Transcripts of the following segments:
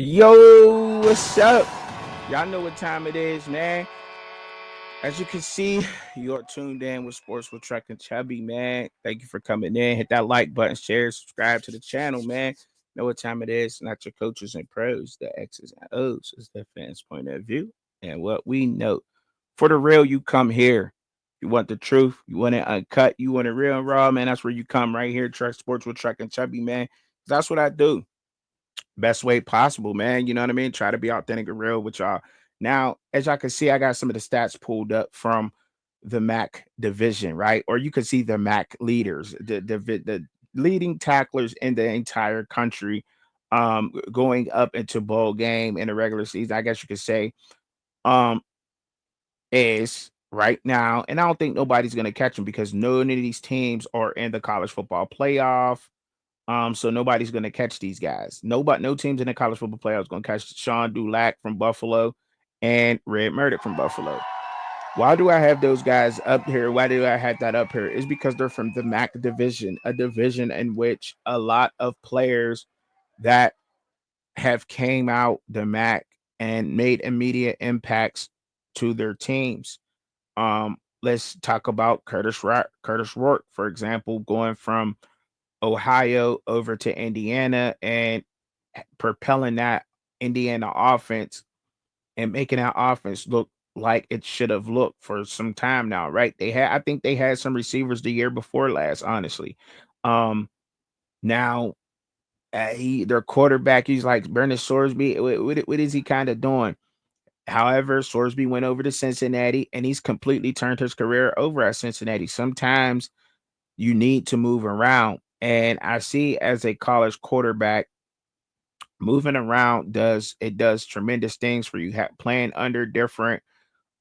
Yo, what's up? Y'all know what time it is, man. As you can see, you're tuned in with Sports with Truck and Chubby, man. Thank you for coming in. Hit that like button, share, subscribe to the channel, man. Know what time it is. Not your coaches and pros, the X's and O's is the fans' point of view and what we know. For the real, you come here. You want the truth, you want it uncut, you want it real and raw, man. That's where you come right here. Truck Sports with Truck and Chubby, man. That's what I do best way possible, man. You know what I mean? Try to be authentic and real with y'all. Now, as y'all can see, I got some of the stats pulled up from the MAC division, right? Or you can see the MAC leaders, the leading tacklers in the entire country, going up into bowl game in the regular season. I guess you could say, um, is right now, and I don't think nobody's gonna catch them because none of these teams are in the college football playoff. So nobody's gonna catch these guys. Nobody, no teams in the college football playoffs gonna catch Sean Dulac from Buffalo and Red Murdoch from Buffalo. Why do I have those guys up here? Why do I have that up here? Is because they're from the MAC division, a division in which a lot of players that have came out the MAC and made immediate impacts to their teams. Let's talk about Curtis Rourke, for example, going from Ohio over to Indiana and propelling that Indiana offense and making that offense look like it should have looked for some time now, right? I think they had some receivers the year before last, honestly. Um, Now their quarterback, he's like Bernard Sorsby. What is he kind of doing? However, Sorsby went over to Cincinnati and he's completely turned his career over at Cincinnati. Sometimes you need to move around. And I see as a college quarterback, moving around does tremendous things for you. Playing under different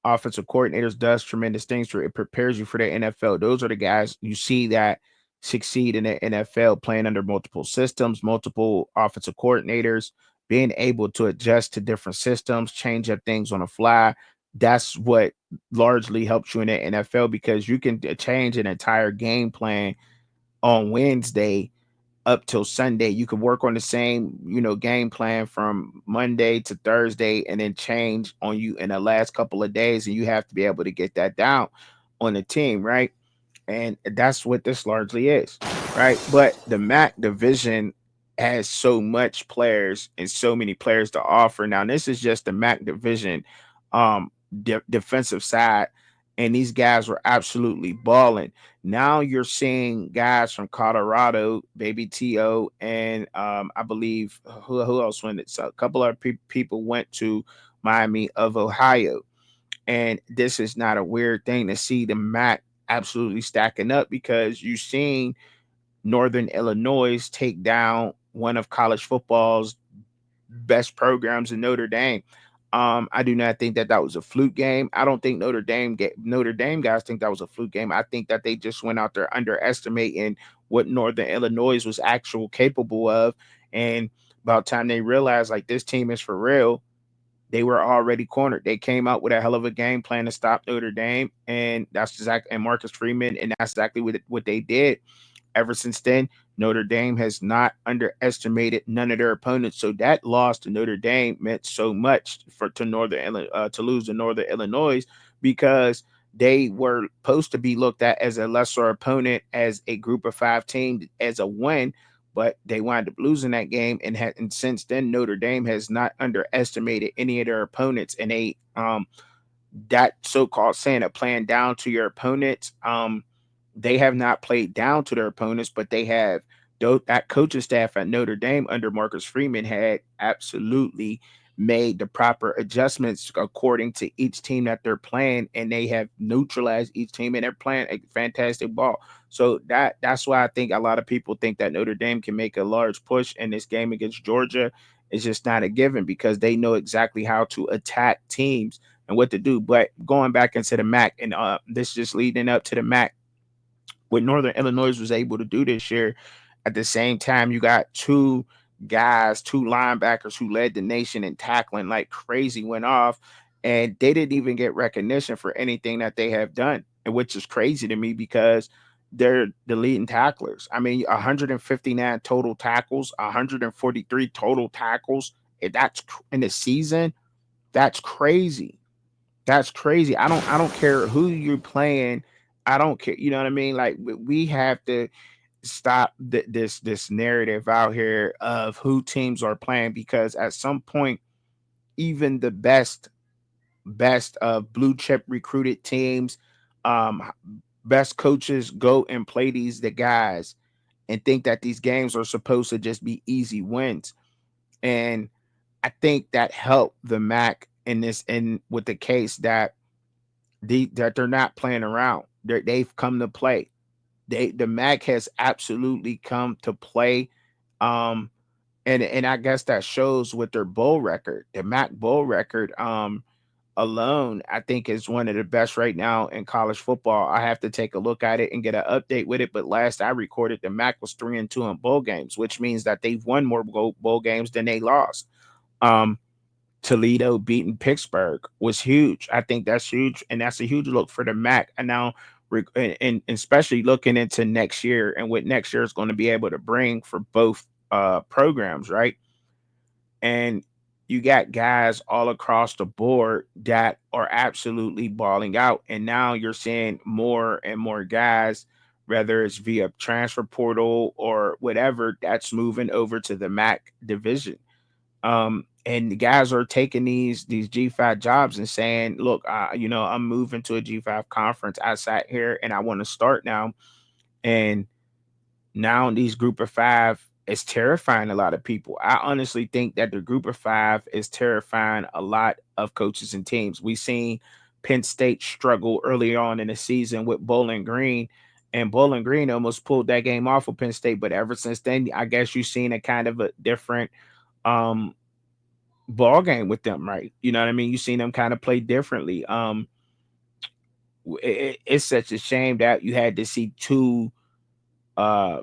offensive coordinators does tremendous things for you. It prepares you for the NFL. Those are the guys you see that succeed in the NFL, playing under multiple systems, multiple offensive coordinators, being able to adjust to different systems, change up things on the fly. That's what largely helps you in the NFL because you can change an entire game plan on Wednesday up till Sunday. You could work on the same, game plan from Monday to Thursday and then change on you in the last couple of days. And you have to be able to get that down on the team, right? And that's what this largely is, right? But the MAC division has so much players and so many players to offer. Now, this is just the MAC division defensive side, and these guys were absolutely balling. Now you're seeing guys from Colorado, Baby To, and I believe who else went it? So a couple of people went to Miami of Ohio, and this is not a weird thing to see the MAC absolutely stacking up because you've seen Northern Illinois take down one of college football's best programs in Notre Dame. I do not think that that was a fluke game. I don't think Notre Dame guys think that was a fluke game. I think that they just went out there underestimating what Northern Illinois was actual capable of, and about time they realized like this team is for real, they were already cornered. They came out with a hell of a game plan to stop Notre Dame, and that's exactly and Marcus Freeman, and that's exactly what they did. Ever since then, Notre Dame has not underestimated none of their opponents. So that loss to Notre Dame meant so much for to lose to Northern Illinois because they were supposed to be looked at as a lesser opponent, as a group of five team, as a win, but they wound up losing that game. And since then, Notre Dame has not underestimated any of their opponents, and that so-called saying of playing down to your opponents, they have not played down to their opponents, but they have that coaching staff at Notre Dame under Marcus Freeman had absolutely made the proper adjustments according to each team that they're playing, and they have neutralized each team, and they're playing a fantastic ball. So that's why I think a lot of people think that Notre Dame can make a large push in this game against Georgia. It's just not a given because they know exactly how to attack teams and what to do. But going back into the MAC, and this just leading up to the MAC, what Northern Illinois was able to do this year. At the same time, you got two linebackers who led the nation in tackling like crazy, went off, and they didn't even get recognition for anything that they have done, and which is crazy to me because they're the leading tacklers. I mean, 159 total tackles, 143 total tackles That's in the season. That's crazy. That's crazy. I don't care who you're playing. I don't care. You know what I mean? Like we have to stop this narrative out here of who teams are playing, because at some point, even the best of blue chip recruited teams, um, best coaches go and play the guys and think that these games are supposed to just be easy wins. And I think that helped the Mac in this, in with the case that that they're not playing around. They've come to play. The Mac has absolutely come to play. Um, and I guess that shows with their bowl record. The Mac bowl record alone, I think, is one of the best right now in college football. I have to take a look at it and get an update with it. But last I recorded, the Mac was 3-2 in bowl games, which means that they've won more bowl games than they lost. Um, Toledo beating Pittsburgh was huge. I think that's huge, and that's a huge look for the Mac. And now, and especially looking into next year and what next year is going to be able to bring for both programs, right? And you got guys all across the board that are absolutely balling out. And now you're seeing more and more guys, whether it's via transfer portal or whatever, that's moving over to the MAC division. And the guys are taking these G5 jobs and saying, look, I'm moving to a G5 conference. I sat here and I want to start now. And now these group of five is terrifying a lot of people. I honestly think that the group of five is terrifying a lot of coaches and teams. We've seen Penn State struggle early on in the season with Bowling Green, and Bowling Green almost pulled that game off of Penn State. But ever since then, I guess you've seen a kind of a different um ball game with them, right? You know what I mean? You've seen them kind of play differently. It's such a shame that you had to see two uh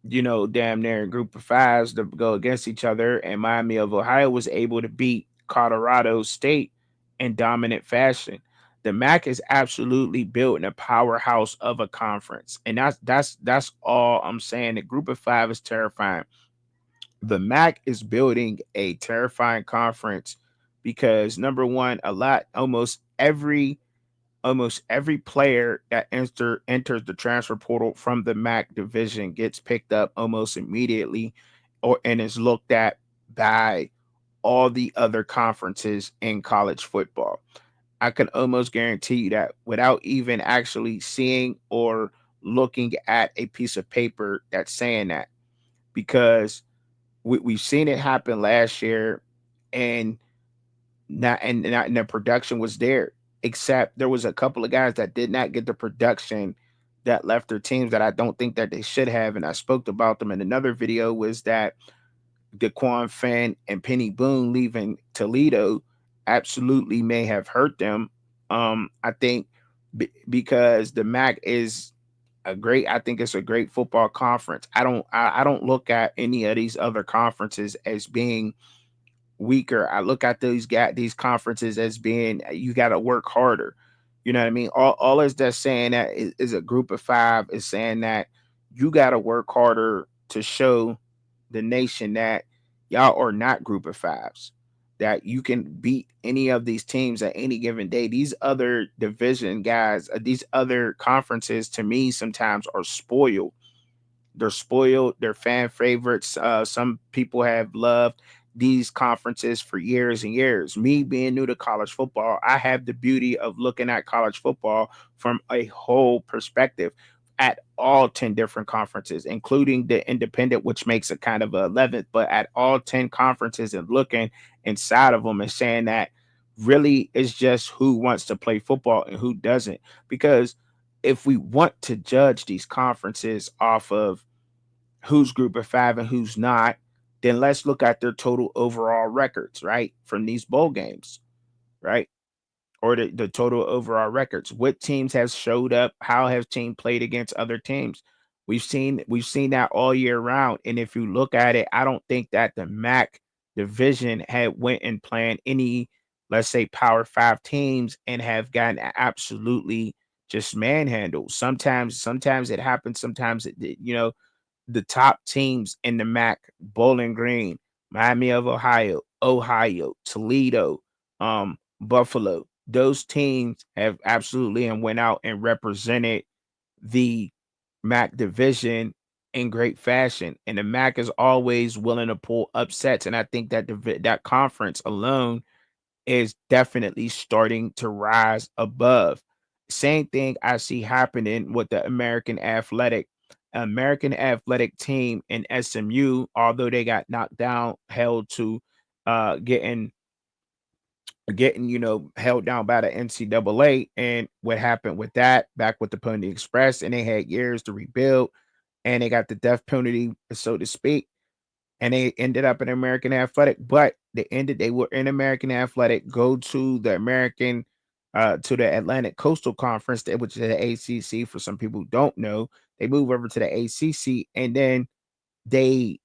damn near group of fives to go against each other. And Miami of Ohio was able to beat Colorado State in dominant fashion. The MAC is absolutely built in a powerhouse of a conference, and that's all I'm saying. The group of five is terrifying. The MAC is building a terrifying conference because number one, almost every player that enters the transfer portal from the MAC division gets picked up almost immediately, or and is looked at by all the other conferences in college football. I can almost guarantee you that without even actually seeing or looking at a piece of paper that's saying that, because we've seen it happen last year, and and the production was there. Except there was a couple of guys that did not get the production that left their teams that I don't think that they should have, and I spoke about them in another video. Was that Daquan Finn and Penny Boone leaving Toledo absolutely may have hurt them. I think because the MAC is I think it's a great football conference. I don't look at any of these other conferences as being weaker. I look at these conferences as being, you got to work harder. You know what I mean? All is that saying that is a group of five is saying that you got to work harder to show the nation that y'all are not group of fives. That you can beat any of these teams at any given day. These other division guys, these other conferences, to me, sometimes are spoiled. They're spoiled. They're fan favorites. Some people have loved these conferences for years and years. Me being new to college football, I have the beauty of looking at college football from a whole perspective at all 10 different conferences, including the independent, which makes it kind of a 11th, but at all 10 conferences and looking inside of them and saying that really is just who wants to play football and who doesn't. Because if we want to judge these conferences off of who's group of five and who's not, then let's look at their total overall records, right? From these bowl games, right? Or the total overall records. What teams have showed up? How have team played against other teams? We've seen that all year round. And if you look at it, I don't think that the MAC division had went and planned any, let's say, Power Five teams and have gotten absolutely just manhandled. Sometimes it happens. Sometimes the top teams in the MAC, Bowling Green, Miami of Ohio, Toledo, Buffalo. Those teams have absolutely and went out and represented the MAC division in great fashion. And the MAC is always willing to pull upsets. And I think that that conference alone is definitely starting to rise above. Same thing I see happening with the American Athletic team in SMU, although they got knocked down, held to getting held down by the NCAA. And what happened with that back with the Pony Express, and they had years to rebuild, and they got the death penalty, so to speak, and they ended up in American Athletic. But they were in American Athletic, go to the to the Atlantic Coastal Conference, which is the ACC. For some people who don't know, they move over to the ACC, and then they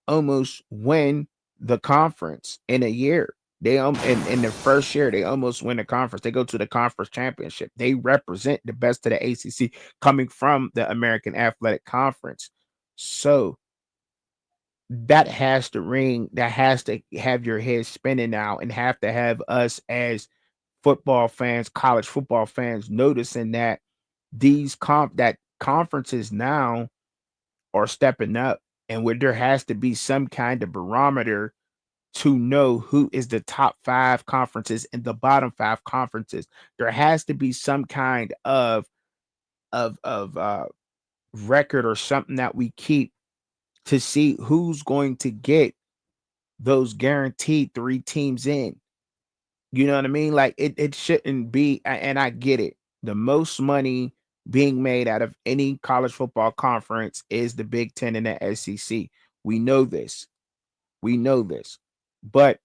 almost win the conference in a year. They in the first year they almost win the conference. They go to the conference championship. They represent the best of the ACC coming from the American Athletic Conference. So that has to ring. That has to have your head spinning now, and have to have us as football fans, college football fans, noticing that that conferences now are stepping up, and where there has to be some kind of barometer to know who is the top 5 conferences and the bottom 5 conferences. There has to be some kind of record or something that we keep to see who's going to get those guaranteed 3 teams in. You know what I mean? Like it shouldn't be, and I get it. The most money being made out of any college football conference is the Big Ten and the SEC. We know this. We know this. But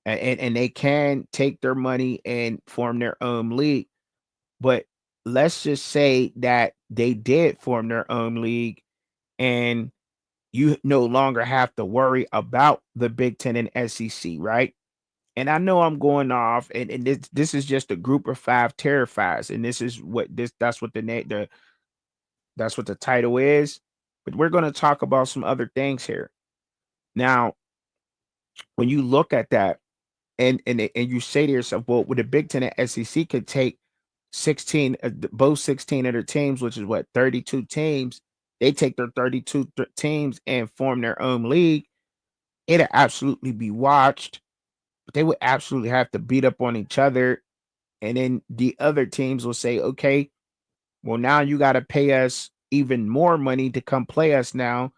and they can take their money and form their own league. But let's just say that they did form their own league, and you no longer have to worry about the Big Ten and SEC, right? And I know I'm going off, and this is just a group of 5 Terrifies, and this is what this that's what the name that's what the title is. But we're going to talk about some other things here. Now, when you look at that, and you say to yourself, well, with the Big Ten and SEC could take 16, both 16 of their teams, which is what 32 teams. They take their 32 teams and form their own league. It'll absolutely be watched, but they would absolutely have to beat up on each other. And then the other teams will say, okay, well, now you got to pay us even more money to come play us now,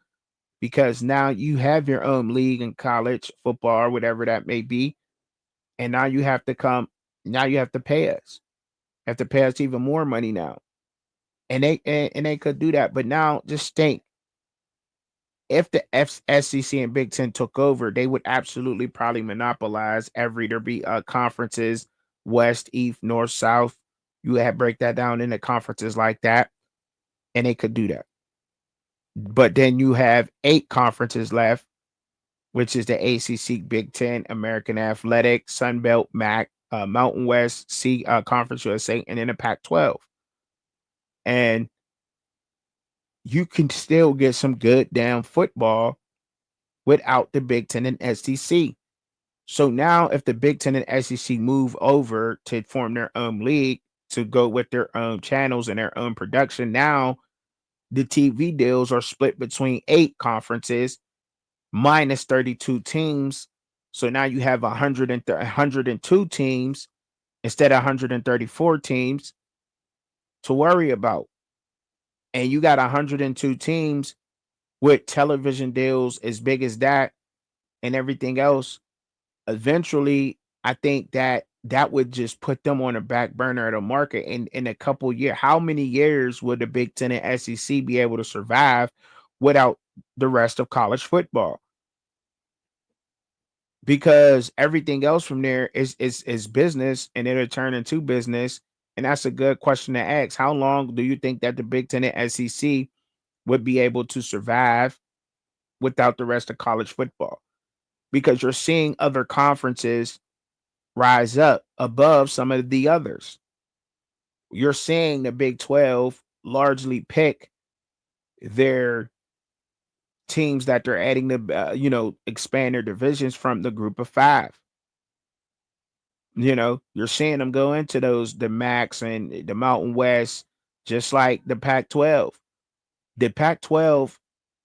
because now you have your own league in college football or whatever that may be. And now you have to now you have to pay us. Have to pay us even more money now. And they could do that. But now just think, if the SEC and Big Ten took over, they would absolutely probably monopolize there be conferences, West, East, North, South. You have break that down into conferences like that, and they could do that. But then you have 8 conferences left, which is the ACC, Big Ten, American Athletic, Sun Belt, MAC, Mountain West, Conference USA, and then the Pac-12. And you can still get some good damn football without the Big Ten and SEC. So now, if the Big Ten and SEC move over to form their own league, to go with their own channels and their own production, now the TV deals are split between 8 conferences minus 32 teams. So now you have 102 teams instead of 134 teams to worry about. And you got 102 teams with television deals as big as that and everything else. Eventually, I think that would just put them on the back burner of the market. In a couple years, how many years would the Big Ten and SEC be able to survive without the rest of college football? Because everything else from there is business, and it'll turn into business. And that's a good question to ask. How long do you think that the Big Ten and SEC would be able to survive without the rest of college football? Because you're seeing other conferences rise up above some of the others. You're seeing the Big 12 largely pick their teams that they're adding to, expand their divisions from the group of five. You're seeing them go into the Max and the Mountain West, just like the Pac-12. The Pac-12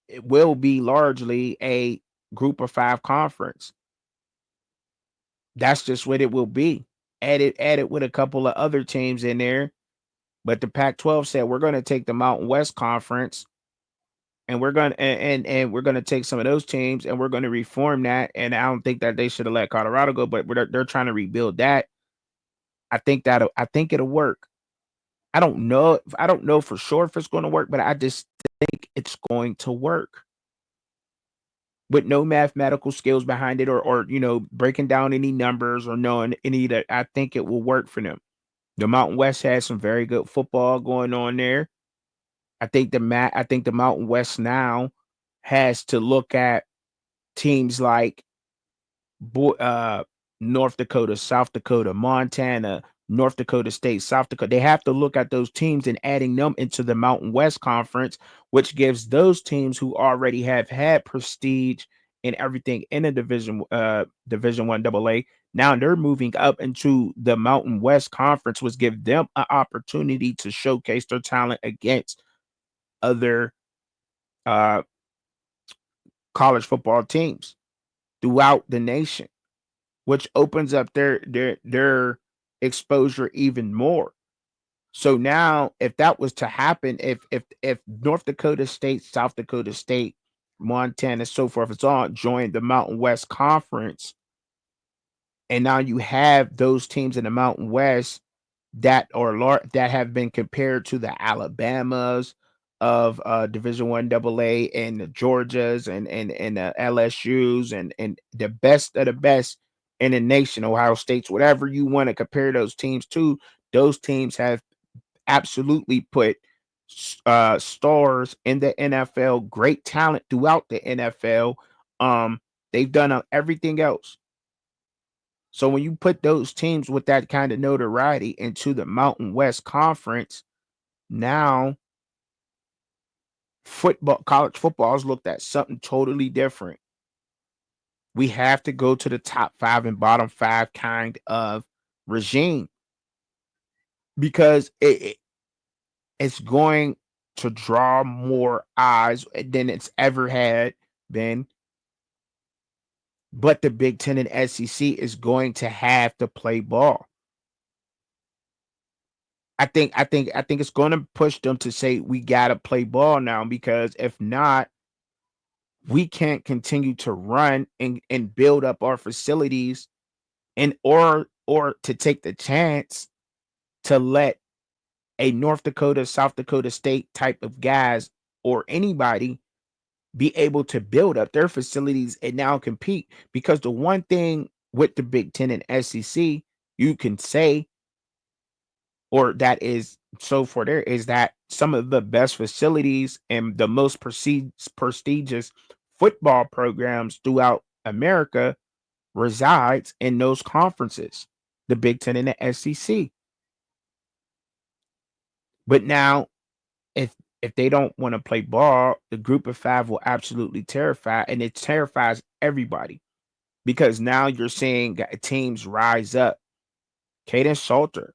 it will be largely a group of five conference. That's just what it will be. Added with a couple of other teams in there. But the Pac-12 said we're going to take the Mountain West Conference and we're going to and we're going to take some of those teams and we're going to reform that. And I don't think that they should have let Colorado go, but they're trying to rebuild that. I think it'll work. I don't know for sure if it's going to work, but I just think it's going to work. With no mathematical skills behind it or breaking down any numbers or knowing any that I think it will work for them. The Mountain West has some very good football going on there. I think the Mountain West now has to look at teams like North Dakota, South Dakota, Montana, North Dakota State, South Dakota. They have to look at those teams and adding them into the Mountain West Conference, which gives those teams who already have had prestige and everything in a Division One AA. Now they're moving up into the Mountain West Conference, which give them an opportunity to showcase their talent against other uh, college football teams throughout the nation, which opens up their exposure even more. So now, if that was to happen, if North Dakota State, South Dakota State, Montana, so forth, it's all joined the Mountain West Conference, and now you have those teams in the Mountain West that have been compared to the Alabamas of Division One AA and the Georgias and the LSUs and the best of the best in the nation, Ohio States, whatever you want to compare those teams to. Those teams have absolutely put stars in the NFL, great talent throughout the NFL. They've done everything else. So when you put those teams with that kind of notoriety into the Mountain West Conference, now college football is looked at something totally different. We have to go to the top five and bottom five kind of regime because it's going to draw more eyes than it's ever had been. But the Big Ten and SEC is going to have to play ball. I think it's going to push them to say we got to play ball now, because if not, we can't continue to run and build up our facilities and or to take the chance to let a North Dakota, South Dakota State type of guys or anybody be able to build up their facilities and now compete. Because the one thing with the Big Ten and SEC you can say, or that is so for there, is that some of the best facilities and the most prestigious football programs throughout America resides in those conferences, the Big Ten and the SEC. But now, if they don't want to play ball, the group of five will absolutely terrify, and it terrifies everybody, because now you're seeing teams rise up. Caden Salter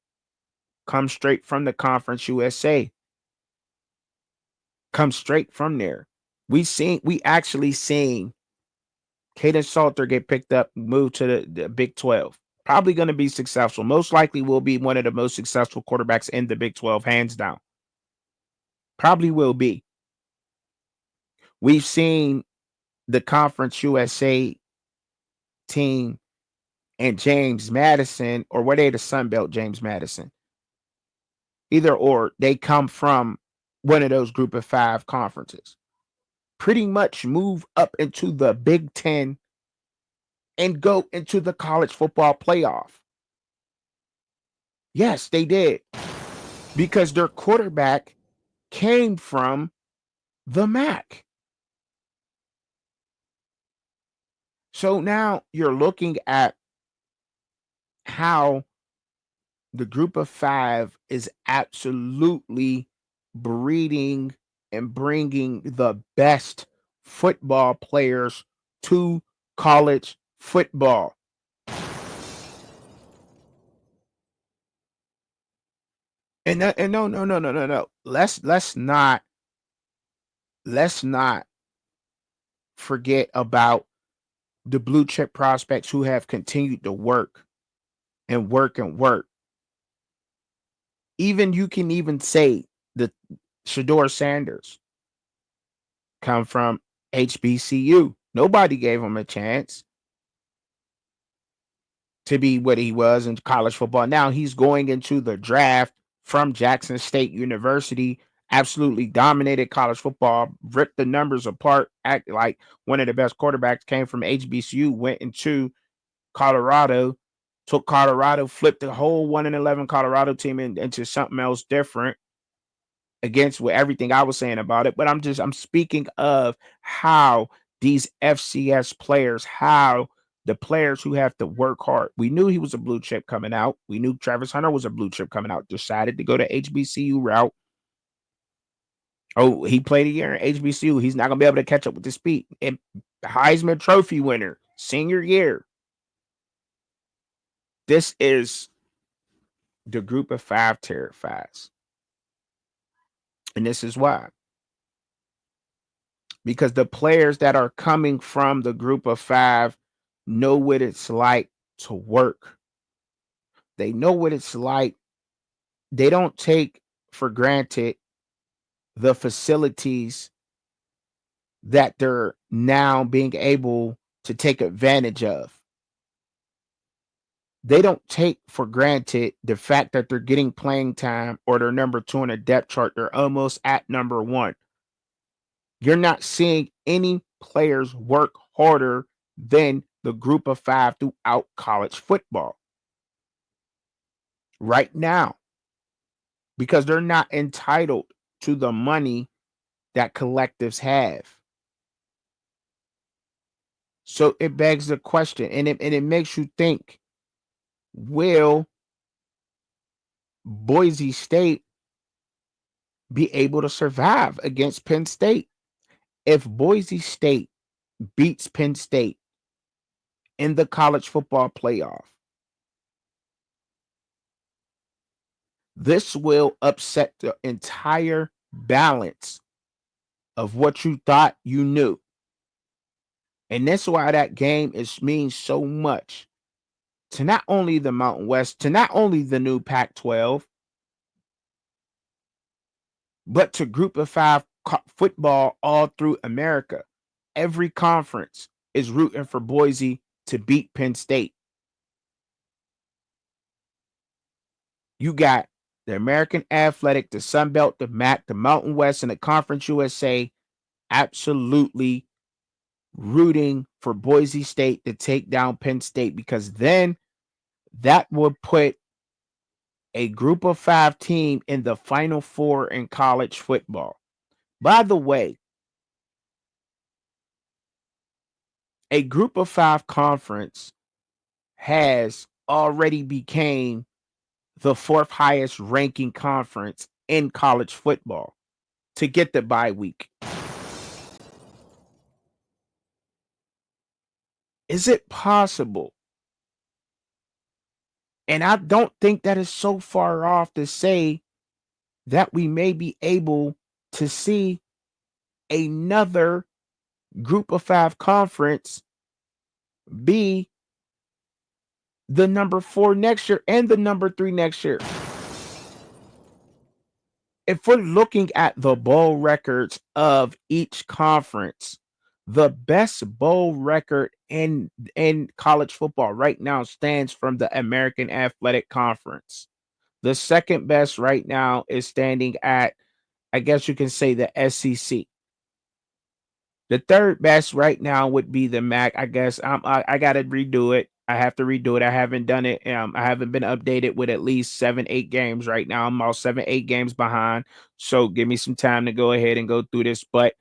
comes straight from the Conference USA, comes straight from there. We actually seen Caden Salter get picked up, moved to the Big 12. Probably going to be successful. Most likely will be one of the most successful quarterbacks in the Big 12, hands down. Probably will be. We've seen the Conference USA team and James Madison, or were they the Sun Belt James Madison? Either or, they come from one of those group of five conferences. Pretty much move up into the Big Ten and go into the college football playoff. Yes, they did. Because their quarterback came from the MAC. So now you're looking at how the group of five is absolutely breeding and bringing the best football players to college football. And no. Let's not forget about the blue chip prospects who have continued to work and work and work. Even you can even say the Shador Sanders come from HBCU. Nobody gave him a chance to be what he was in college football. Now he's going into the draft from Jackson State University, absolutely dominated college football, ripped the numbers apart, act like one of the best quarterbacks, came from HBCU, went into Colorado, took Colorado, flipped the whole 1-11 Colorado team into something else different against with everything I was saying about it. But I'm speaking of how these FCS players, how the players who have to work hard. We knew he was a blue chip coming out. We knew Travis Hunter was a blue chip coming out. Decided to go to HBCU route. Oh, he played a year in HBCU. He's not gonna be able to catch up with the speed. And Heisman Trophy winner, senior year. This is the group of five Terrifies. And this is why. Because the players that are coming from the group of five know what it's like to work. They know what it's like. They don't take for granted the facilities that they're now being able to take advantage of. They don't take for granted the fact that they're getting playing time or they're number 2 on the depth chart. They're almost at number 1. You're not seeing any players work harder than the group of five throughout college football right now because they're not entitled to the money that collectives have. So it begs the question, and it makes you think, will Boise State be able to survive against Penn State? If Boise State beats Penn State in the college football playoff, this will upset the entire balance of what you thought you knew. And that's why that game means so much to not only the Mountain West, to not only the new Pac-12, but to group of five football all through America. Every conference is rooting for Boise to beat Penn State. You got the American Athletic, the Sun Belt, the MAC, the Mountain West, and the Conference USA absolutely rooting for Boise State to take down Penn State, because then that would put a group of five team in the Final Four in college football. By the way, a group of five conference has already became the 4th highest ranking conference in college football to get the bye week. Is it possible? And I don't think that is so far off to say that we may be able to see another group of five conference be the number 4 next year and the number 3 next year. If we're looking at the bowl records of each conference, the best bowl record in college football right now stands from the American Athletic Conference. The second best right now is standing at, I guess you can say, the SEC. The third best right now would be the MAC. I guess I got to redo it. I have to redo it. I haven't done it. I haven't been updated with at least 7-8 games right now. I'm all 7-8 games behind. So give me some time to go ahead and go through this. But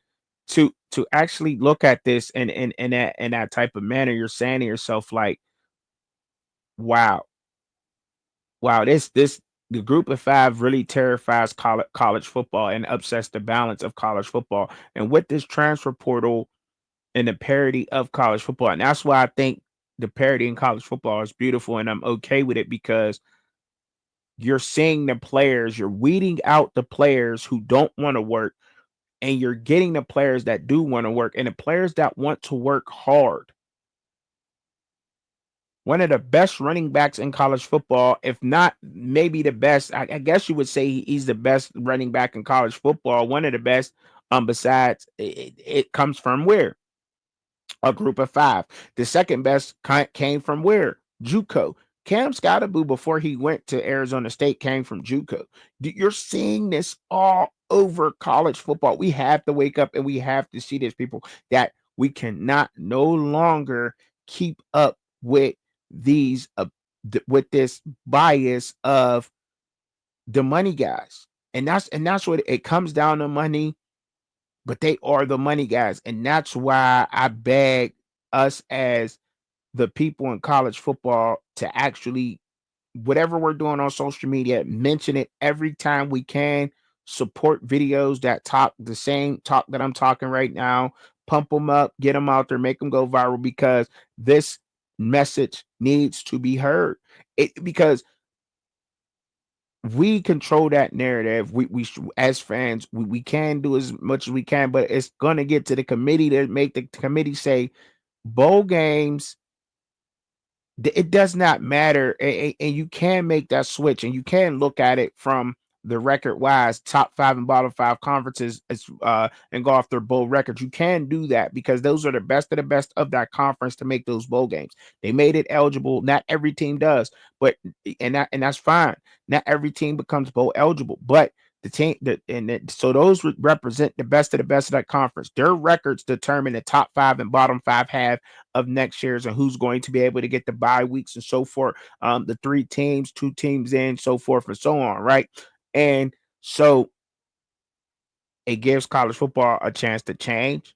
to actually look at this in that type of manner, you're saying to yourself, like, wow, this the group of five really terrifies college football and upsets the balance of college football. And with this transfer portal and the parody of college football. And that's why I think the parody in college football is beautiful, and I'm okay with it because you're seeing the players, you're weeding out the players who don't want to work, and you're getting the players that do want to work and the players that want to work hard. One of the best running backs in college football, if not maybe the best, I guess you would say he's the best running back in college football. One of the best, besides it comes from where? A group of five. The second best came from where? JUCO. Cam Scottaboo, before he went to Arizona State, came from JUCO. You're seeing this all over college football. We have to wake up and we have to see this, people, that we cannot no longer keep up with these with this bias of the money guys. And that's what it comes down to, money, but they are the money guys. And that's why I beg us as the people in college football to actually, whatever we're doing on social media, mention it every time we can. Support videos that talk the same talk that I'm talking right now. Pump them up, get them out there, make them go viral, because this message needs to be heard. Because we control that narrative. We as fans, we can do as much as we can, but it's gonna get to the committee to make the committee say bowl games. It does not matter, and you can make that switch, and you can look at it from the record wise, top five and bottom five conferences, and go off their bowl records. You can do that because those are the best of that conference to make those bowl games. They made it eligible. Not every team does, but and that's fine. Not every team becomes bowl eligible, but the team so those would represent the best of that conference. Their records determine the top five and bottom five have of next year's and who's going to be able to get the bye weeks and so forth. The three teams, two teams in, so forth and so on, right? And so it gives college football a chance to change,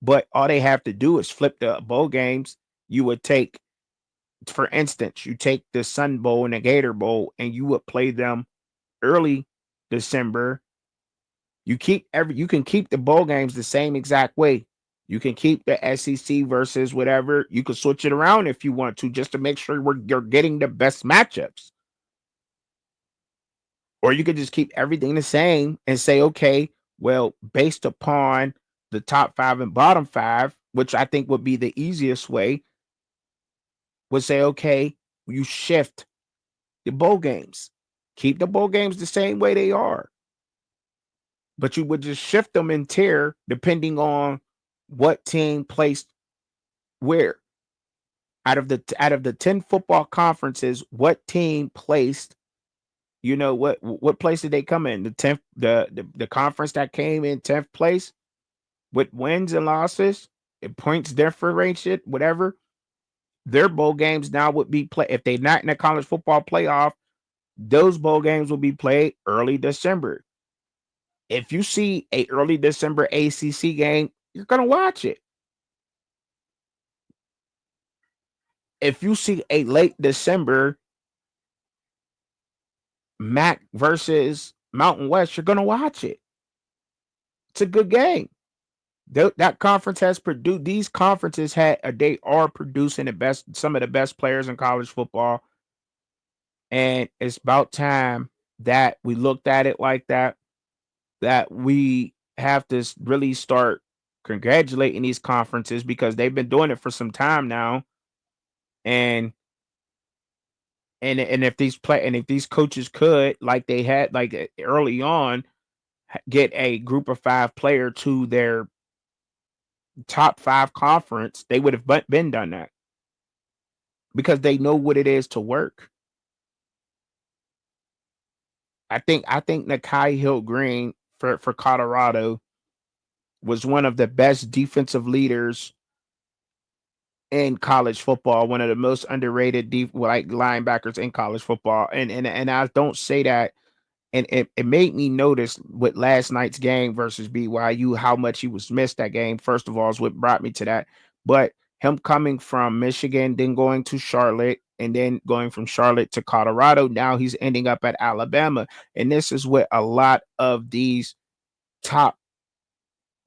but all they have to do is flip the bowl games. You would take, for instance, you take the Sun Bowl and the Gator Bowl, and you would play them early December. You can keep the bowl games the same exact way. You can keep the SEC versus whatever. You can switch it around if you want to, just to make sure you're getting the best matchups. Or you could just keep everything the same and say, okay, well, based upon the top five and bottom five, which I think would be the easiest way, would say, okay, you shift the bowl games. Keep the bowl games the same way they are, but you would just shift them in tier depending on what team placed where. Out of the 10 football conferences, what team placed, what place did they come in? The 10th, the conference that came in 10th place with wins and losses, and points differentiate, whatever. Their bowl games now would be played if they're not in the college football playoff. Those bowl games will be played early December. If you see a early December ACC game, you're gonna watch it. If you see a late December MAC versus Mountain West, you're gonna watch it. It's a good game. That conference has produced. These conferences they are producing some of the best players in college football, and it's about time that we looked at it like that. That we have to really start congratulating these conferences because they've been doing it for some time now, and if these coaches could, like they had, like early on, get a group of five player to their top five conference, they would have been done that because they know what it is to work. I think Nakai Hill Green for Colorado was one of the best defensive leaders in college football, one of the most underrated like linebackers in college football. And I don't say that. And it made me notice with last night's game versus BYU how much he was missed that game. First of all, is what brought me to that. But him coming from Michigan, then going to Charlotte, and then going from Charlotte to Colorado, now he's ending up at Alabama. And this is what a lot of these top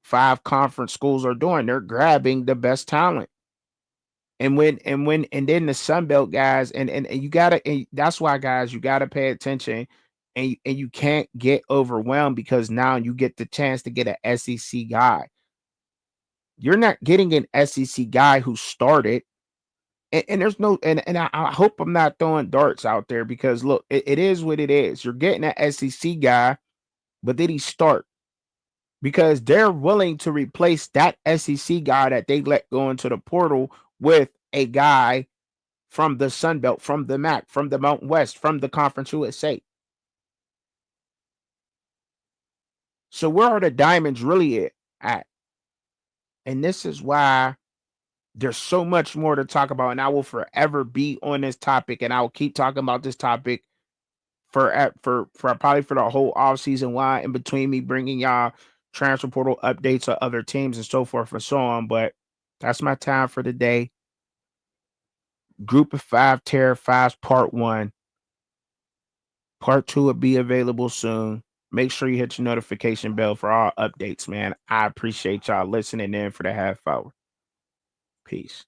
5 conference schools are doing. They're grabbing the best talent. And then the Sun Belt guys, and you gotta, and that's why, guys, you gotta pay attention, and you can't get overwhelmed, because now you get the chance to get an SEC guy. You're not getting an SEC guy who started, and there's no, and I hope I'm not throwing darts out there, because look, it is what it is. You're getting an SEC guy, but did he start? Because they're willing to replace that SEC guy that they let go into the portal with a guy from the Sun Belt, from the MAC, from the Mountain West, from the Conference USA. So where are the diamonds really at? And this is why there's so much more to talk about. And I will forever be on this topic, and I will keep talking about this topic for probably for the whole off season. Why, in between me bringing y'all transfer portal updates of other teams and so forth and so on. But that's my time for the day. Group of 5 Terrifies Part 1. Part 2 will be available soon. Make sure you hit your notification bell for all updates, man. I appreciate y'all listening in for the half hour. Peace.